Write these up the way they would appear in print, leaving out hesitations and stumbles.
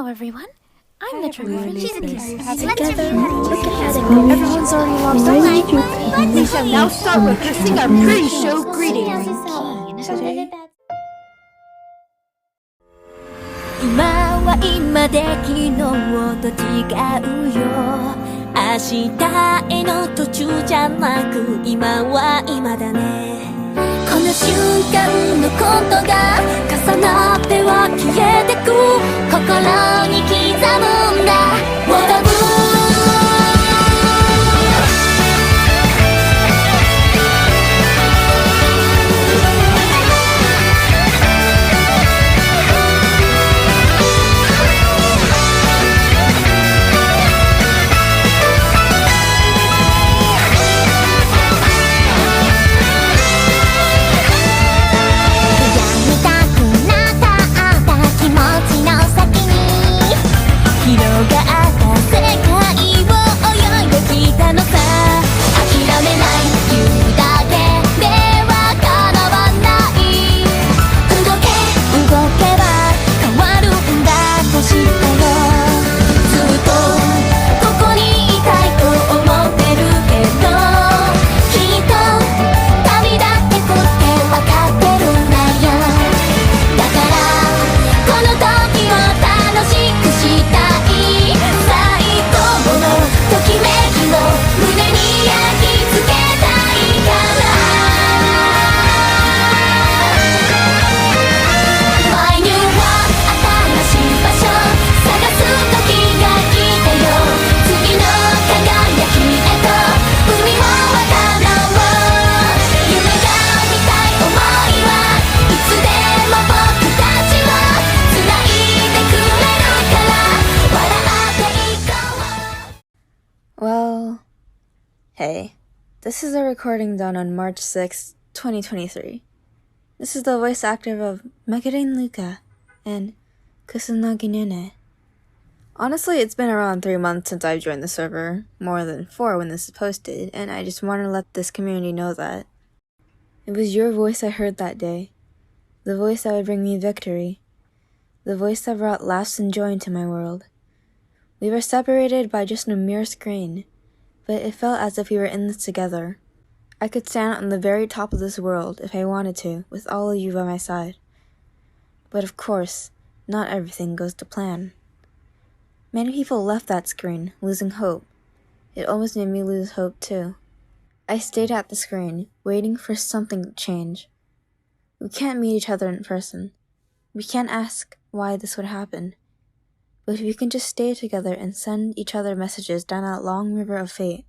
Hello, everyone. I'm the Trigger. She's a kid. Together, look ahead. Everyone's already lost their mind. We shall now start rehearsing our pre-show greetings. 今は今で昨日と違うよ。明日への途中じゃなく今は今だね。この瞬間のことが重なっては消えてく心に刻むんだ。What a Well, hey, this is a recording done on March 6, 2023. This is the voice actor of Magarin Luka and Kusanagi Nene. Honestly, it's been around 3 months since I've joined the server, more than 4 when this is posted, and I just want to let this community know that. It was your voice I heard that day, the voice that would bring me victory, the voice that brought laughs and joy into my world. We were separated by just a mere screen, but it felt as if we were in this together. I could stand on the very top of this world if I wanted to, with all of you by my side. But of course, not everything goes to plan. Many people left that screen, losing hope. It almost made me lose hope too. I stayed at the screen, waiting for something to change. We can't meet each other in person. We can't ask why this would happen. But if we can just stay together and send each other messages down that long river of fate,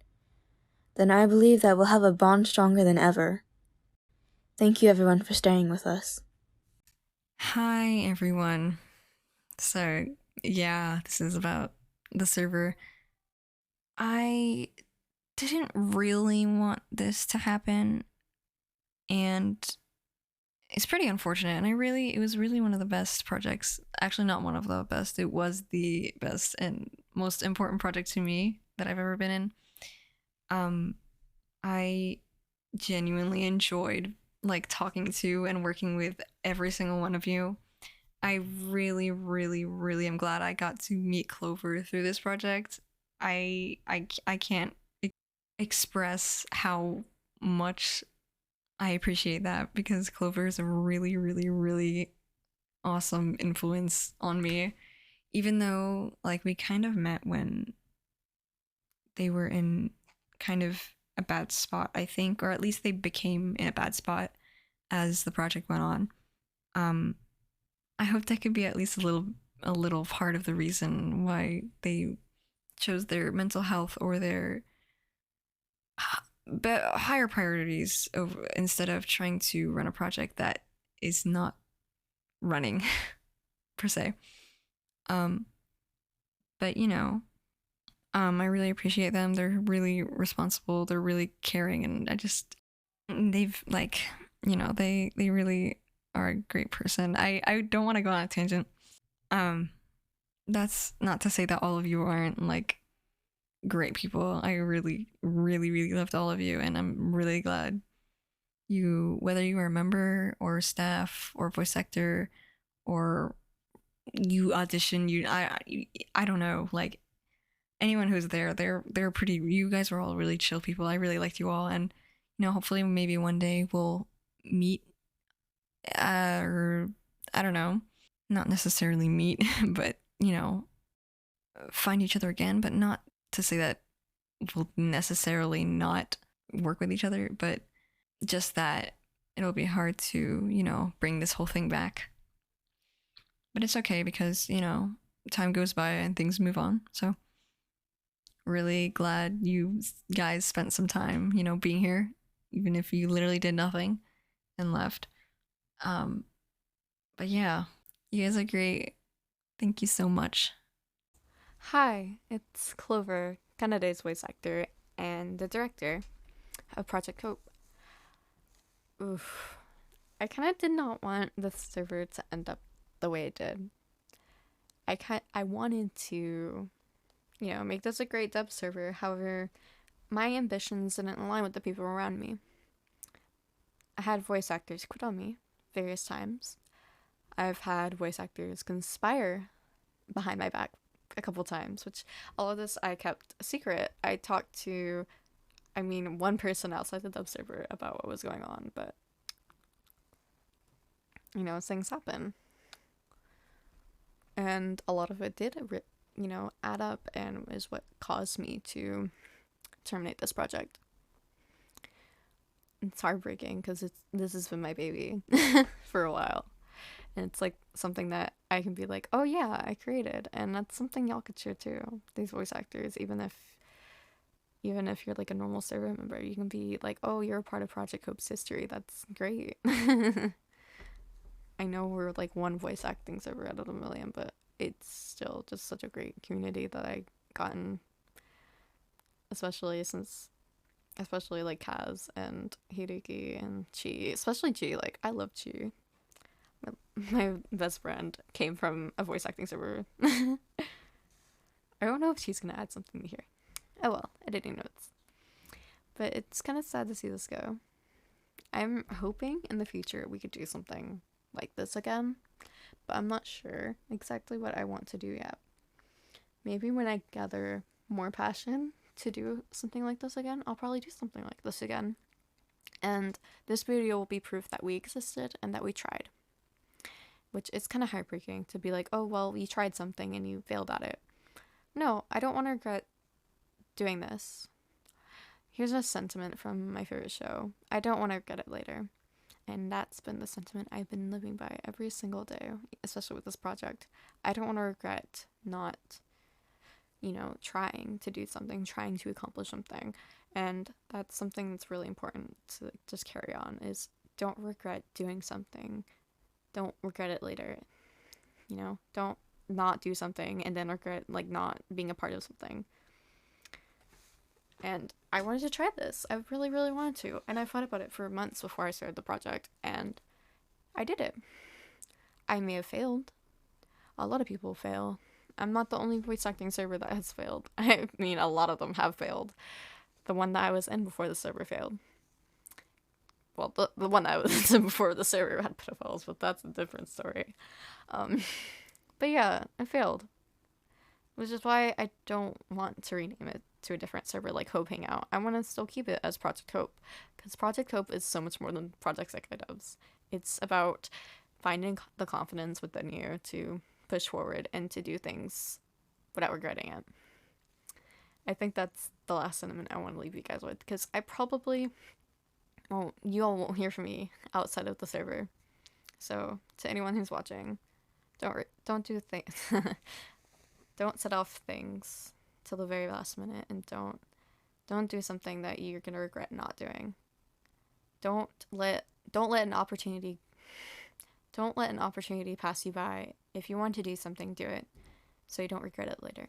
then I believe that we'll have a bond stronger than ever. Thank you everyone for staying with us. Hi everyone. So yeah, this is about the server. I didn't really want this to happen, and it's pretty unfortunate, and it was really one of the best projects. Actually, not one of the best. It was the best and most important project to me that I've ever been in. I genuinely enjoyed talking to and working with every single one of you. I really, really, really am glad I got to meet Clover through this project. I can't express how much I appreciate that, because Clover is a really, really, really awesome influence on me. Even though, we kind of met when they were in kind of a bad spot, I think, or at least they became in a bad spot as the project went on. I hope that could be at least a little part of the reason why they chose their mental health or their higher priorities over, instead of trying to run a project that is not running per se. But I really appreciate them. They're really responsible. They're really caring, and they've they really are a great person. I don't want to go on a tangent. That's not to say that all of you aren't great people. I really, really, really loved all of you, and I'm really glad whether you are a member or staff or voice actor or you audition, I don't know, like anyone who's there, they're pretty. You guys were all really chill people. I really liked you all, and hopefully maybe one day we'll meet, or I don't know, not necessarily meet, but find each other again. But not to say that we'll necessarily not work with each other, but just that it'll be hard to bring this whole thing back. But it's okay because time goes by and things move on. So really glad you guys spent some time being here, even if you literally did nothing and left. But yeah, you guys are great. Thank you so much. Hi, it's Clover, Kanade's voice actor and the director of Project Hope. Oof. I kind of did not want the server to end up the way it did. I wanted to, make this a great dub server. However, my ambitions didn't align with the people around me. I had voice actors quit on me various times. I've had voice actors conspire behind my back a couple times, which all of this I kept a secret. I talked to, one person outside the dub server about what was going on, but things happen. And a lot of it did, add up and is what caused me to terminate this project. It's heartbreaking because this has been my baby for a while. And it's like something that I can be like, oh yeah, I created. And that's something y'all could share too. These voice actors, even if you're like a normal server member, you can be like, oh, you're a part of Project Hope's history. That's great. I know we're like one voice acting server out of a million, but it's still just such a great community that I gotten, especially like Kaz and Hiruki and Chi, especially Chi. Like, I love Chi. My best friend came from a voice acting server. I don't know if she's gonna add something here. Oh well, editing notes. But it's kind of sad to see this go. I'm hoping in the future we could do something like this again, but I'm not sure exactly what I want to do yet. Maybe when I gather more passion to do something like this again, I'll probably do something like this again. And this video will be proof that we existed and that we tried. Which is kind of heartbreaking to be like, oh, well, you tried something and you failed at it. No, I don't want to regret doing this. Here's a sentiment from my favorite show. I don't want to regret it later. And that's been the sentiment I've been living by every single day, especially with this project. I don't want to regret not, trying to do something, trying to accomplish something. And that's something that's really important to just carry on, is don't regret doing something. Don't regret it later. Don't not do something and then regret like not being a part of something. And I wanted to try this. I really, really wanted to. And I thought about it for months before I started the project. And I did it. I may have failed. A lot of people fail. I'm not the only voice acting server that has failed. I mean, a lot of them have failed. The one that I was in before the server failed. Well, the one that I was in before the server had pedophiles, but that's a different story. But yeah, I failed. Which is why I don't want to rename it to a different server like Hope Hangout. I want to still keep it as Project Hope, because Project Hope is so much more than Project Sekai Dubs. It's about finding the confidence within you to push forward and to do things without regretting it. I think that's the last sentiment I want to leave you guys with, because you all won't hear from me outside of the server. So to anyone who's watching, don't do things. Don't set off things till the very last minute, and don't do something that you're gonna regret not doing. Don't let an opportunity pass you by. If you want to do something, do it, so you don't regret it later.